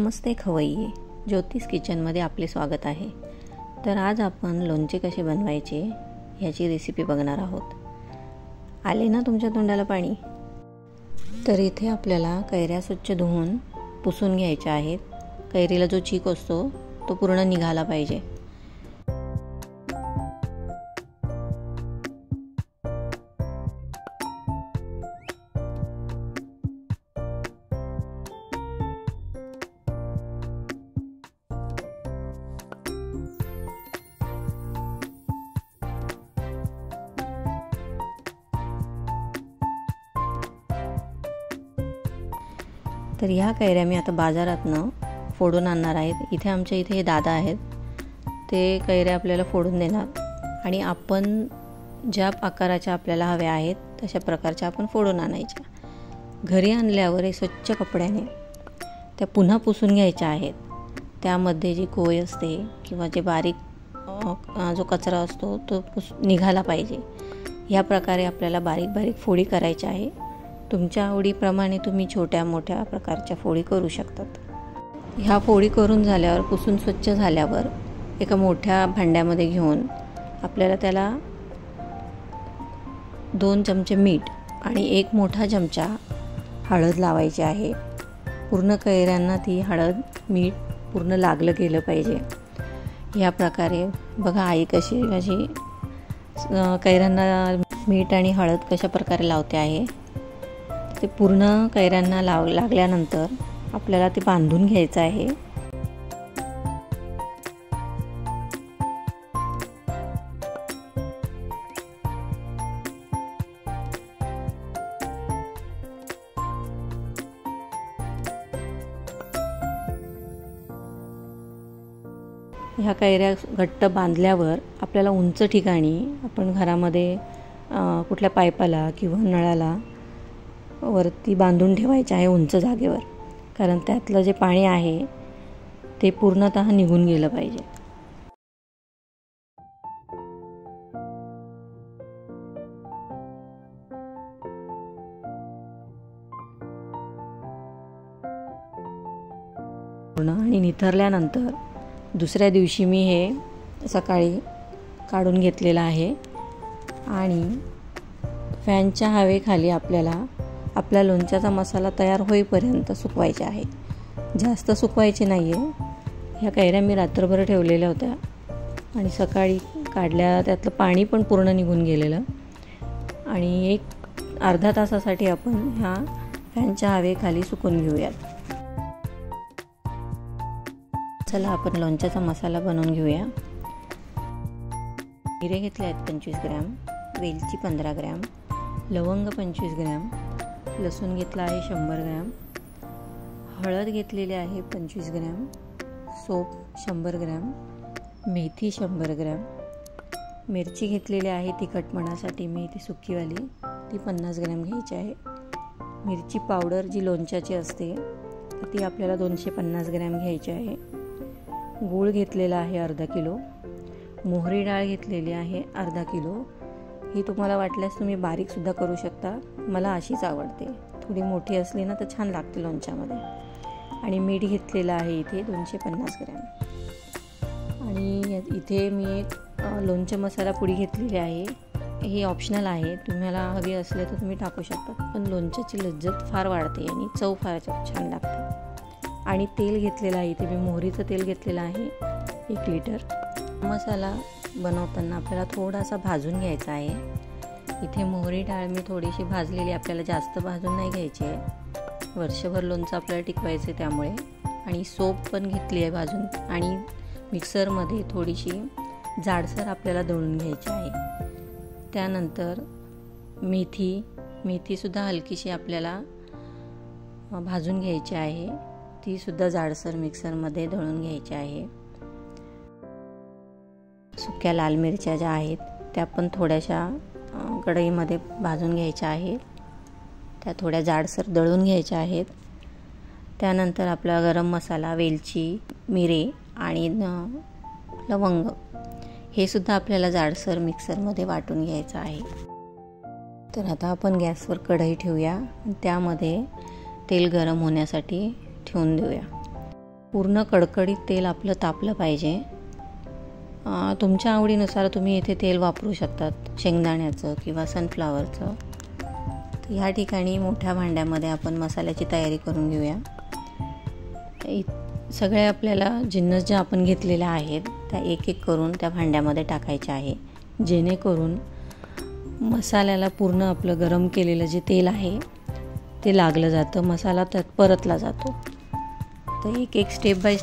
नमस्ते खवय्ये, ज्योतिष किचनमध्ये आपले स्वागत आहे। तर आज आपण लोणचे कसे बनवायचे याची रेसिपी बघणार आहोत। आले ना तुमच्या तोंडाला पाणी? तर इथे आपल्याला कैऱ्या स्वच्छ धुवून पुसून घ्यायच्या आहेत। कैरीला जो चीक असतो तो पूर्ण निघाला पाहिजे। तर ह्या कैऱ्या मी आता बाजारातनं फोडून आणणार आहेत। इथे आमच्या इथे दादा आहेत, ते कैऱ्या आपल्याला फोडून देणार आणि आपण ज्या आकाराच्या आपल्याला हव्या आहेत तशा प्रकारच्या आपण फोडून आणायच्या। घरी आणल्यावर हे स्वच्छ कपड्याने त्या पुन्हा पुसून घ्यायच्या आहेत। त्यामध्ये जी कोय असते किंवा जे बारीक जो कचरा असतो तो निघाला पाहिजे। ह्या प्रकारे आपल्याला बारीक बारीक फोडी करायच्या आहे। तुमच्या आवडीप्रमाणे तुम्ही छोट्या मोठ्या प्रकारच्या फोडी करू शकतात। ह्या फोडी करून झाल्यावर पुसून स्वच्छ झाल्यावर एका मोठ्या भांड्यामध्ये घेऊन आपल्याला त्याला 2 चमचे मीठ आणि 1 मोठा चमचा हळद लावायची आहे। पूर्ण कैऱ्यांना ती हळद मीठ पूर्ण लागलं गेलं पाहिजे। ह्या प्रकारे बघा आई कशी माझी कैऱ्यांना मीठ आणि हळद कशा प्रकारे लावते आहे। ते पूर्ण कैऱ्यांना लागल्यानंतर आपल्याला ते बांधून घ्यायचं आहे। ह्या कैऱ्या घट्ट बांधल्यावर आपल्याला उंच ठिकाणी आपण घरामध्ये कुठल्या पाईपाला किंवा नळाला वरती बांधून ठेवायचे आहे उंच जागेवर, कारण त्यातलं जे पाणी आहे ते पूर्णतः निघून गेलं पाहिजे। आणि निथरल्यानंतर दुसऱ्या दिवशी मी हे सकाळी काढून घेतलेलं आहे आणि फॅनच्या हवेखाली आपल्याला आपला लोणच्याचा मसाला तयार होईपर्यंत सुकवायचे आहे। जास्त सुकवायचे नाही आहे। ह्या कैऱ्या मी रात्रभर ठेवलेल्या होत्या आणि सकाळी काढल्या, त्यातलं पाणी पण पूर्ण निघून गेलेलं आणि अर्धा तासासाठी आपण ह्या फॅनच्या हवेखाली सुकून घेऊयात। चला आपण लोणच्याचा मसाला बनवून घेऊया। जिरे घेतले आहेत 25 ग्रॅम, वेलची 15 ग्रॅम, लवंग 25 ग्रॅम, लसूण घेतला आहे 100 ग्रॅम, हळद घेतलेली आहे 25 ग्रॅम, सोप 100 ग्रॅम, मेथी 100 ग्रॅम, मिरची घेतलेली आहे तिखटपणासाठी मी ती सुकीवाली, ती 50 ग्रॅम घ्यायची आहे। मिरची पावडर जी लोणच्याची असते ती आपल्याला 250 ग्रॅम घ्यायची आहे। गूळ घेतलेला आहे अर्धा किलो, मोहरी डाळ घेतलेली आहे अर्धा किलो। ही तुम्हाला वाटल्यास तुम्ही बारीकसुद्धा करू शकता, मला अशीच आवडते। थोडी मोठी असली ना तर छान लागते लोणच्यामध्ये। आणि मीठ घेतलेलं आहे इथे 250 ग्रॅम। आणि इथे मी एक लोणचे मसाला पुडी घेतलेली आहे। ही ऑप्शनल आहे, तुम्हाला हवी असले तर तुम्ही टाकू शकता, पण लोणच्याची लज्जत फार वाढते आणि चव फार छान लागते। आणि तेल घेतलेलं आहे इथे मी मोहरीचं तेल घेतलेलं आहे 1 लिटर। मसाला बनवताना आपल्याला थोडासा भाजून घ्यायचा आहे। इथे मोहरी डाळ मी थोडीशी भाजलेली, आपल्याला जास्त भाजून नाही घ्यायची आहे, वर्षभर लोणचं आपल्याला टिकवायचं आहे त्यामुळे। आणि सोप पण घेतली आहे भाजून आणि मिक्सरमध्ये थोडीशी जाडसर आपल्याला दळून घ्यायची आहे। त्यानंतर मेथीसुद्धा हलकीशी आपल्याला भाजून घ्यायची आहे, तीसुद्धा जाडसर मिक्सरमध्ये दळून घ्यायची आहे। सुक्या लाल मिरच्या ज्या आहेत त्या पण थोड्याशा कढईमध्ये भाजून घ्यायच्या आहेत, त्या थोड्या जाडसर दळून घ्यायच्या आहेत। त्यानंतर आपला गरम मसाला, वेलची, मिरे आणि लवंग हे सुद्धा आपल्याला जाडसर मिक्सरमध्ये वाटून घ्यायचं आहे। तर आता आपण गॅसवर कढई ठेवूया, त्यामध्ये तेल गरम होण्यासाठी ठेवून देऊया। पूर्ण कडकडीत तेल आपलं तापलं पाहिजे. तुमच्या आवडीनुसार तुम्ही इथे तेल वापरू शकतात, शेंगदाण्याचं किंवा सनफ्लॉवरचं. तर ह्या ठिकाणी मोठ्या भांड्यामध्ये आपण मसाल्याची तयारी करून घेऊया. सगळे आपल्याला जिन्नस ज्या आपण घेतलेल्या आहेत त्या एक एक करून त्या भांड्यामध्ये टाकायच्या आहे, जेणेकरून मसाल्याला पूर्ण आपलं गरम केलेलं जे तेल आहे ते लागलं जातं, मसाला त्यात परतला जातो. तर एक एक स्टेप बाय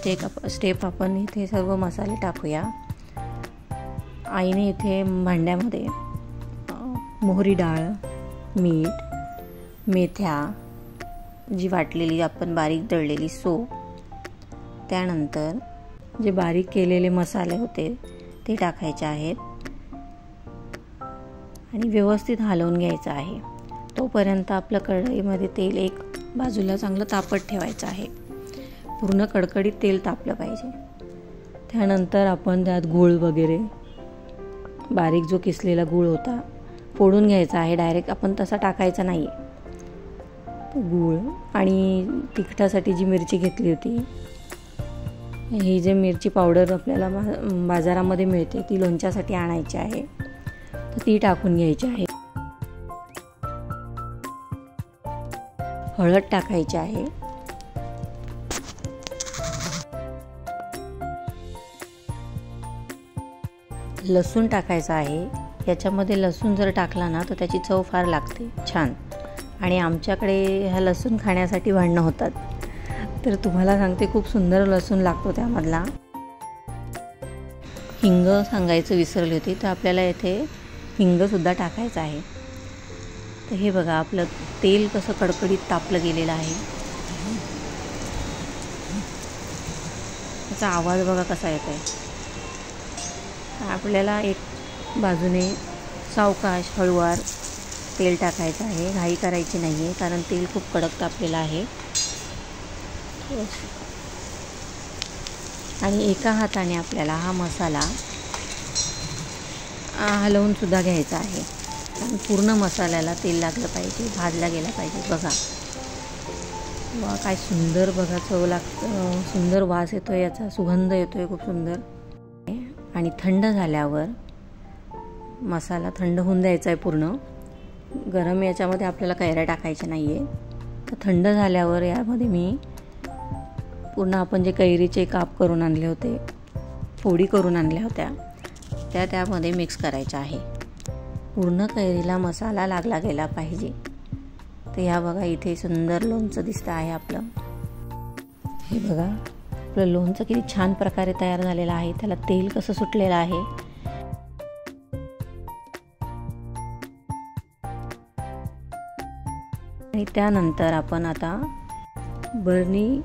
स्टेप आपण इथे सर्व मसाले टाकूया. आईने इथे भांड्यामध्ये मोहरी डाळ, मीठ, मेथ्या, जी वाटलेली आपण बारीक दळलेली सोप, त्यानंतर जे बारीक केलेले मसाले होते ते टाकायचे आहेत आणि व्यवस्थित हलवून घ्यायचं आहे. तोपर्यंत आपल्या कढईमध्ये तेल एक बाजूला चांगलं तापत ठेवायचं आहे. पूर्ण कडकडीत तेल तापलं पाहिजे. त्यानंतर आपण त्यात गूळ वगैरे, बारीक जो किसलेला गूळ होता फोडून घ्यायचा आहे, डायरेक्ट आपण तसा टाकायचा नाही. गूळ आणि तिखटासाठी जी मिरची घेतली होती, ही जी मिरची पावडर आपल्याला बाजारामध्ये मिळते ती लोणच्यासाठी आणायची आहे, तर ती टाकून घ्यायची आहे. हळद टाकायची आहे. लसूण टाकायचा आहे. याच्यामध्ये लसूण जर टाकला ना तर त्याची चव फार लागते छान. आणि आमच्याकडे हा लसूण खाण्यासाठी भांडणं होतात, तर तुम्हाला सांगते खूप सुंदर लसूण लागतो त्यामधला. हिंग सांगायचं विसरली होती, तर आपल्याला येथे हिंगसुद्धा टाकायचं आहे. तर हे बघा आपलं तेल कसं कडकडीत तापलं गेलेलं आहे. त्याचा आवाज बघा कसा येत आहे. आपल्याला एक बाजूने सावकाश हळूवार तेल टाकायचं आहे, घाई करायची नाही आहे, कारण तेल खूप कडक तापलेलं आहे. आणि एका हाताने आपल्याला हा मसाला हलवून सुद्धा घ्यायचा आहे, कारण पूर्ण मसाल्याला तेल लागलं पाहिजे, भाजला गेला पाहिजे. बघा वा काय सुंदर बघा चव लागतं, सुंदर वास येतो, याचा सुगंध येतोय खूप सुंदर. आणि थंड झाल्यावर मसाला थंड होऊन द्यायचा आहे पूर्ण. गरम याच्यामध्ये आपल्याला कैऱ्या टाकायच्या नाही आहे. तर थंड झाल्यावर यामध्ये मी पूर्ण आपण जे कैरीचे काप करून आणले होते, फोडी करून आणल्या होत्या, त्यामध्ये मिक्स करायच्या आहे. पूर्ण कैरीला मसाला लागला गेला पाहिजे. तर ह्या बघा इथे सुंदर लोणचं दिसतं आहे आपलं. हे बघा आपलं लोणचं किती छान प्रकारे तयार झालेलं आहे. त्याला तेल कसं सुटलेलं आहे. आणि त्यानंतर आपण आता बरणी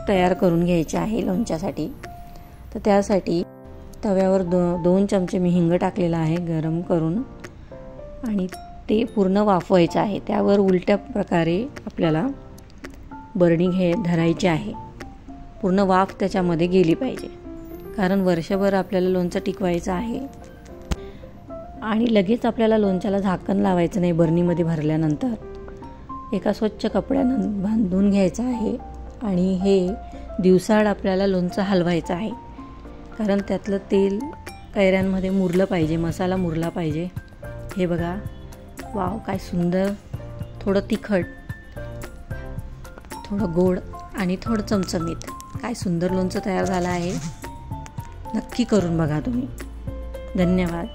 तयार करून घ्यायची आहे लोणच्यासाठी. तर त्यासाठी तव्यावर 2 चमचे मी हिंग टाकलेला आहे गरम करून, आणि ते पूर्ण वाफवायचं आहे. त्यावर उलट्या प्रकारे आपल्याला बरणी धरायची आहे. पूर्ण वाफ त्याच्यामध्ये गेली पाहिजे, कारण वर्षभर आपल्याला लोणचं टिकवायचं आहे. आणि लगेच आपल्याला लोणच्याला झाकण लावायचं नाही. बरणीमध्ये भरल्यानंतर एका स्वच्छ कपड्यानं बांधून घ्यायचं आहे. आणि हे दिवसाआड आपल्याला लोणचं हलवायचं आहे, कारण त्यातलं तेल कैऱ्यांमध्ये मुरलं पाहिजे, मसाला मुरला पाहिजे. हे बघा वाव काय सुंदर, थोडं तिखट, थोडं गोड आणि थोडं चमचमीत, काय सुंदर लोणचं तयार झालं आहे. नक्की करून बघा तुम्ही. धन्यवाद.